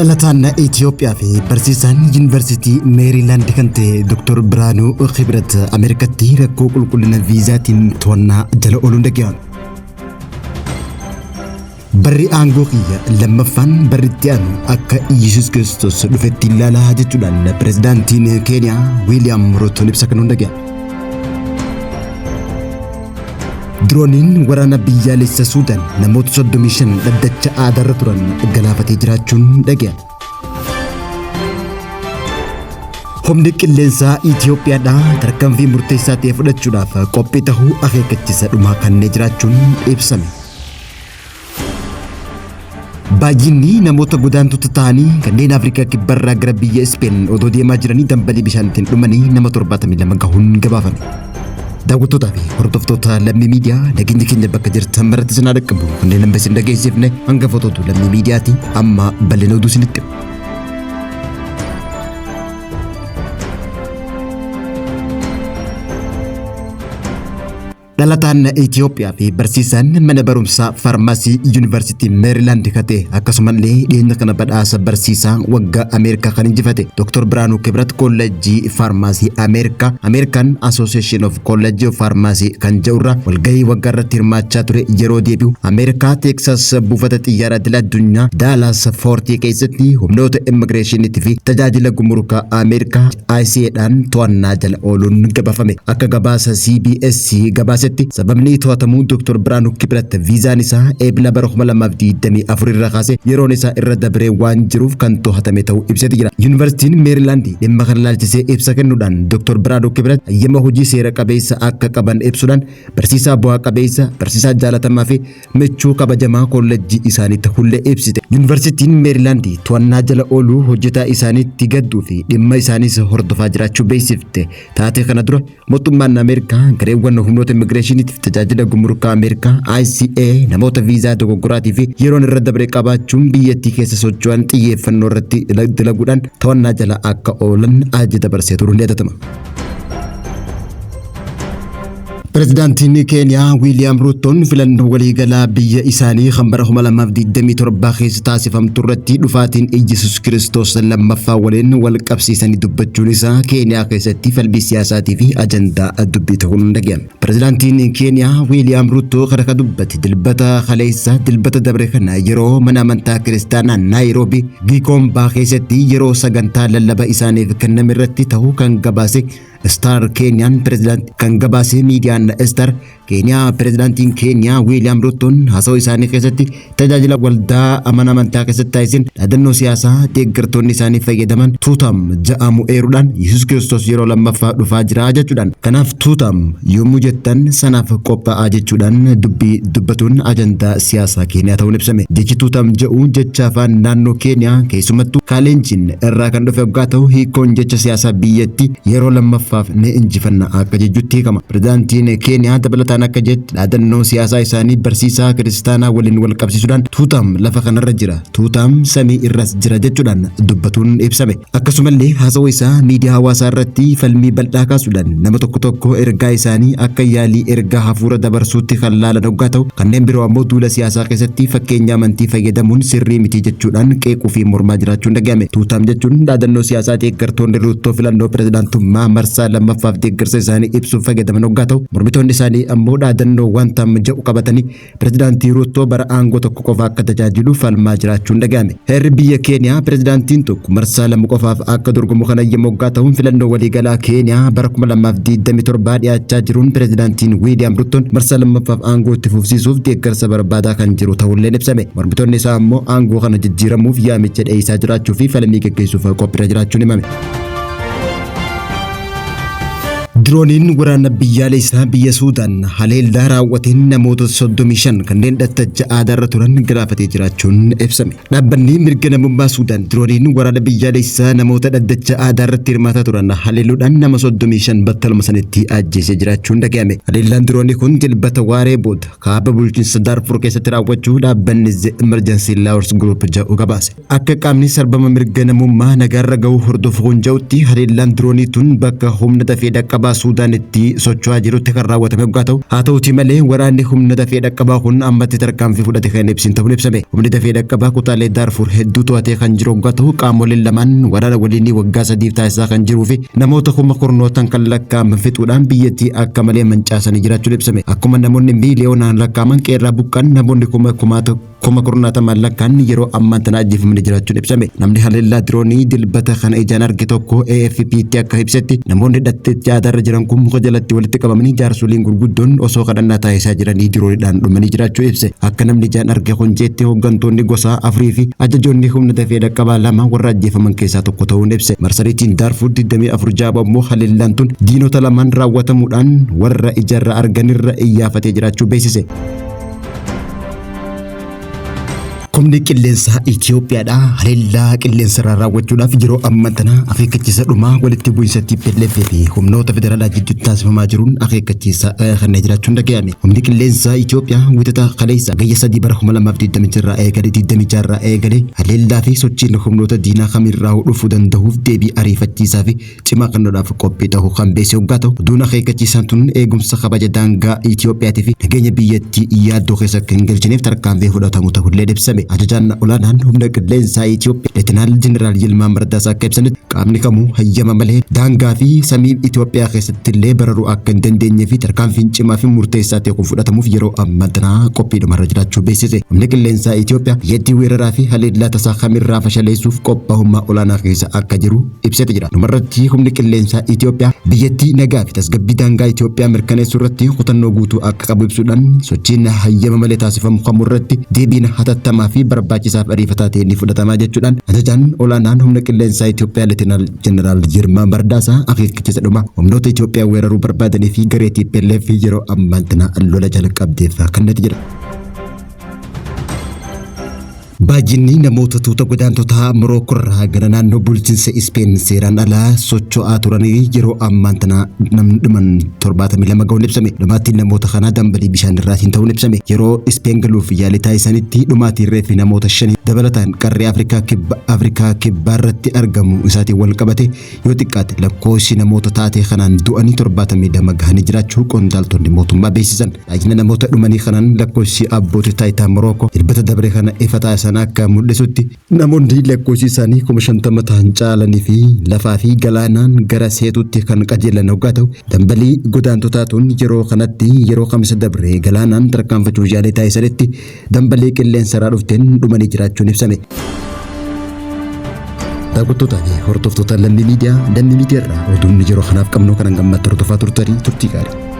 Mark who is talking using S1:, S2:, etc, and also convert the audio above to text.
S1: dhalataan Itoophiyaa fi barsiisaan Yuunivarsiitii Meeriilaand kan ta'e Dr. Biraanuu Khibrat Ameerikaatti rakkoo qulqullina viizaatiin to'annaa jala ooluun dhaga'ame. Barri aangoo kiyya lammaffaan barritti aanu akka Yesuus Kiristoos dhufetti ilaalaa jechuudhaan pirezidaantiin Keeniyaa Wiiliyaam Ruutoon ibsa kennuun dhaga'ame. Drooniin waraana biyyaalessa Suudaan namoota 35 dhaddacha aadaa turan galaafatee jiraachuun dhaga'ame. Humni qilleensaa Itoophiyaadhaa tarkaanfii murteessaa ta'e fudhachuudhaaf qophii ta'uu akeekkachiisa dhumaa kannee jiraachuun ibsame. Baay'inni namoota godaantota ta'anii kanneen Afrikaa kibbarraa gara biyya Ispeen odoo deemaa jiranii dambalii bishaaniitiin dhumanii nama 72 gahuun gabaafame. Daawwattoota fi hordoftoota Lammii Miidiyaa nageenyi keenya bakka jirtan maratti isin haa dhaqqabu. Kanneen amma isin dhageessifne hangafootatu Lammii Miidiyaati. Amma bal'ina oduu isinitti himu. Dhalataan Itoophiyaa fi barsiisaan mana barumsaa faarmaasii Yuunivarsiitii Meeriilaand kan ta'e akkasumallee dhiyeenya kana badhaasa barsiisaa waggaa Ameerikaa kan injifate Dr. Biraanuu Khibrat Kolleejjii Faarmaasii Ameerikaa American Association of College of Pharmacy kan jedhurra walgahii waggaa irratti hirmaachaa ture yeroo deebi'u Ameerikaa Teeksas buufata xiyyaaraa idil addunyaa Daalaas Foortii keessatti humnoota immigireeshiniitii fi tajaajila gumurukaa Ameerikaa ICA'dhaan to'annaa jala ooluun gabaafame. Akka gabaasa CBS gabaase sababni to'atamuu Dr. Biraanuu Khibrat viizaan isaa eebila bara 2024 irraa kaasee yeroon isaa irra dabree waan jiruuf kan to'atame ta'uu ibsatee jira. Yuunivarsiitiin Meeriilaand dhimma kana ilaalchisee ibsa kennuudhaan Dr. Biraanuu Khibrat hayyama hojii seera qabeessa akka qaban ibsuudhaan barsiisaa bu'aa qabeessa, barsiisaa jaalatamaa fi michuu kabajamaa kolleejjii isaanii ta'ullee ibsite. Yuunivarsiitiin Meeriilaand to'annaa jala ooluu hojjetaa isaaniitti gadduu fi dhimma isaaniis hordofaa jiraachuu beeksifte. Taatee kana dura mootummaan Ameerikaa gareewwan humnoota immigireeshiniitiif tajaajila gumurukaa Ameerikaa ICA namoota viizaa dogoggoraatii fi yeroon irra dabree qabaachuun biyyattii keessa socho'an xiyyeeffannoo irratti dalaguudhaan to'annaa jala akka oolan ajaja dabarsee turuun ni yaadatama. Pirezidaantiin Keeniyaa Wiiliyaam Ruutoon filannoo waliigalaa biyya isaanii kan bara 2027 keessa taasifamtu irratti dhufaatiin Yesuus Kiristoos lammaffaa waliin wal qabsiisanii dubbachuun isaa Keeniyaa keessatti falbii siyaasaatii fi ajandaa dubbii ta'uun dhaga'ame. Pirezidaantiin Keeniyaa Wiiliyaam Ruutoo kana dubbate dilbata dabre kana yeroo mana amantaa kiristaanaa Naayiroobii Gikomba keessatti yeroo sagantaa lallaba isaaniif kenname irratti ta'uu kan gabaase Star Kenyan President kan gabaase miidiyaan Star Kenya Presidentiin Kenya Wiiliyaam Ruutoon haasawaa isaanii keessatti tajaajila waldaa amantaa keessatti taasisan dhaadannoo siyaasaa deeggartoonni isaanii fayyadaman tuutam jedhamu eeruudhaan Yesuus Kiristoos yeroo lammaffaa dhufaa jira jechuudhaan kanaaf tuutam yommuu jettan sanaaf qophaa'aa jechuudhaan dubbatuun ajandaa siyaasaa Keenyaa ta'uun ibsame. Jechi tuutam jedhu jecha afaan naannoo Keenyaa keessumattuu Kaalenjin irraa kan dhufe waggaa ta'u hiikoon jecha siyaasaa biyyatti yeroo lammaffaa ni injifanna akka jechuutti hiikama. Pirezidaantiin Keenyaa dabalataan akka jetti dhaadannoo siyaasaa isaanii barsiisaa kiristaanaa waliin wal qabsiisuudhaan tuutam lafa kanarra jira, tuutam samii irras jira jechuudhaan dubbatuun ibsame. Akkasumallee haasawaa isaa miidiyaa hawaasaa irratti falmii bal'aa kaasuudhaan nama tokko ergaa isaanii akka yaalii ergaa hafuura dabarsuutti kan laalan waggaa ta'u kanneen biroo ammoo duula siyaasaa keessatti fakkeenya amantii fayyadamuun sirrii miti jechuudhaan qeequu fi mormaa jiraachuun dhaga'ame. Tuutam jechuun dhaadannoo siyaasaa deeggartoonni Ruutoo filannoo pirezidaantummaa marsaa lammaffaaf deeggarsa isaanii ibsuuf fayyadaman waggaa ta'u mormitoonni isaanii ammoo dhaadannoo wanta jedhu qabatanii pirezidaantii Ruutoo bara aangoo tokko qofa akka tajaajilu falmaa jiraachuun dhaga'ame. Heerri biyya Keeniyaa pirezidaantiin tokko marsaa lama qofaaf akka dorgomu kan ayyamu waggaa ta'uun filannoo waliigalaa Keeniyaa bara 2027 dhiyaachaa jiruun pirezidaantiin Wiiliyaam Ruutoon marsaa lammaffaaf aangoo itti fufsiisuuf deeggarsa barbaadaa kan jiru ta'ullee ibsame. Mormitoonni isaa ammoo aangoo kana jijjiiramuuf yaamicha dhiyeessaa jiraachuu fi falmii gaggeessuuf qophiirra jiraachuun himame. Drooniin waraana biyyaalessaa biyya Suudaan haleellaa raawwateen namoota 35 kanneen dhaddacha aadaa turan galaafatee jiraachuun ibsame. Dhaabbanni mirga namummaa Suudaan drooniin waraana biyyaalessaa namoota dhaddacha aadaa irratti hirmaataa turan haleeluudhaan nama 35 battaluma sanitti ajjeesee jiraachuun dhaga'ame. Haleellaan droonii kun dilbata waaree booda kaaba bulchiinsa Daarfur keessatti raawwachuu dhaabbanni Emergency Laws Group jedhu gabaase. Akka qaamni sarbama mirga namummaa nagaarra ga'u hordofuun jedhutti haleellaan droonii tun bakka humna dafee dhaqqabaa Suudaanitti socho'aa jirutti kan raawwatame yoo ta'u haa ta'uutii malee waraanni humna dafee dhaqqabaa kun ammatti tarkaanfii fudhate kan ibsin ta'uun ibsame. Humni dafee dhaqqabaa kutaalee Daarfur hedduu to'atee kan jiru yoo ta'u qaamoleen lamaan waraana waliin waggaa 3 taasisaa kan jiruu fi namoota kuma kurnootaan kan lakkaa'aman fixuudhaan biyyattii akka malee mancaasanii jiraachuun ibsame. Akkuma namoonni miiliyoonaan lakkaa'aman qeerraa buqqan namoonni kuma kurnaatamaan lakkaan yeroo ammaan tana ajjeefamanii jiraachuun ibsame. Namni haleellaa diroonii dilbata kana ijaan arge tokko AFP'tti akka ibsetti namoonni hidhattee jaadarra jiran kun muka jalatti walitti qabamanii jaarsoliin gurguddoon osoo kadhannaa taasisaa jiranii dirooniidhaan dhumanii jiraachuu ibse. Akka namni ijaan arge kun jeetti hooggantoonni gosa afurii fi ajajoonni humna dafee dhaqqabaa lama warra ajjeefaman keessaa tokko ta'uun ibse. Marsariitiin Daarfur 24 jaaba immoo haleellaan tun diinota lamaan raawwatamuudhaan warra ijarra arganirra iyyafatee jiraachuu beeksise. Humni qilleensaa Itoophiyaadha haleellaa qilleensa raawwachuudhaaf yeroo ammaa tana akeekkachiisa dhumaa walitti bu'iinsa TPLF fi humnoota federaalaa gidduutti taasifamaa jiruun akeekkachiisa kan jiraachuun dhaga'ame. Humni qilleensaa Itoophiyaa wixata kaleessa gayya 3 bara 2020 irraa eegalee 26 irraa eegalee haleellaa fi sochiin humnoota diinaa kamirraa dhufuu danda'uuf deebii ariifachiisaa fi cimaa kennuudhaaf qophii ta'uu kan beeksise yoo ta'u duun akeekkachiisaan tun eegumsa kabaja daangaa Itoophiyaatii fi nageenya biyyattii yaaddoo keessa akka hin galchineef tarkaanfii fudhatamu ta'ullee ibsame. Ajajaan olaanaan humna qilleensaa Itoophiyaa Leetinaal Jeneraal Yilmaa Mardaasaa akka ibsanitti qaamni kamuu hayyama malee daangaa fi samii Itoophiyaa keessatti illee bararuu akka hin dandeenye fi tarkaanfiin cimaa fi murteessaa ta'e kun fudhatamuuf yeroo ammaa tana qophiidhumarra jiraachuu beeksise. Humni qilleensaa Itoophiyaa biyyattii weeraraa fi haleellaa tasaa kamirraa fashaleessuuf qophaa'ummaa olaanaa keessa akka jiru ibsate jira. Dhumarratti humni qilleensaa Itoophiyaa biyyattii nagaa fi tasgabbii daangaa Itoophiyaa mirkaneessuu irratti kutannoo guutuu akka qabu ibsuudhaan sochiin hayyama malee taasifamu kamurratti deebiin hatattamaa fi barbaachisaaf ariifataa ta'e ni fudhatamaa jechuudhaan ajajaan olaanaan humna qilleensaa Itoophiyaa Leetinaal Jeneraal Yilmaa Mardaasaa akeekkachiisa dhumaa humnoota Itoophiyaa weeraruu barbaadanii fi garee TPLF yeroo ammaa tana lola jalqabdeef kennati jira. Baajinni namoota tuuta godaantota Morookoo irraa gara naannoo bulchiinsa Ispeen seeraan alaa socho'aa turanii yeroo ammaa tana namni 72 ga'uun ibsame. Dhumaatiin namoota kanaa dambalii bishaan irraatiin ta'uun ibsame. Yeroo Ispeen galuuf yaalii taasisanitti dhumaatiin reeffi namoota 5 dabalataan qarree Afrikaa kibbaa irratti argamu isaatiin wal qabate yoo xiqqaate lakkoofsi namoota taatee kanaan du'anii 72 gahanii jiraachuu qondaaltonni mootummaa beeksisan. Baay'ina namoota dhumanii kanaan lakkoofsi abbootii taayitaa Morookoo dilbata dabre kana ifa taasisan akka mul'isutti namoonni lakkoofsi isaanii 50 ta'an caalanii fi lafaa fi galaanaan gara seetutti kan qajeelan hoggaa ta'u dambalii godaantotaatuun yeroo kanatti yeroo kamisa dabre galaanaan tarkaanfachuu yaalii taasisanitti dambalii qilleensarraa dhufteen dhumanii jiraachuun ibsame. Daawwattoota fi hordoftoota Lammii Miidiyaa irraa oduun yeroo kanaaf qabnu kan gammachiisu hordofaa turtanii turtii gaarii.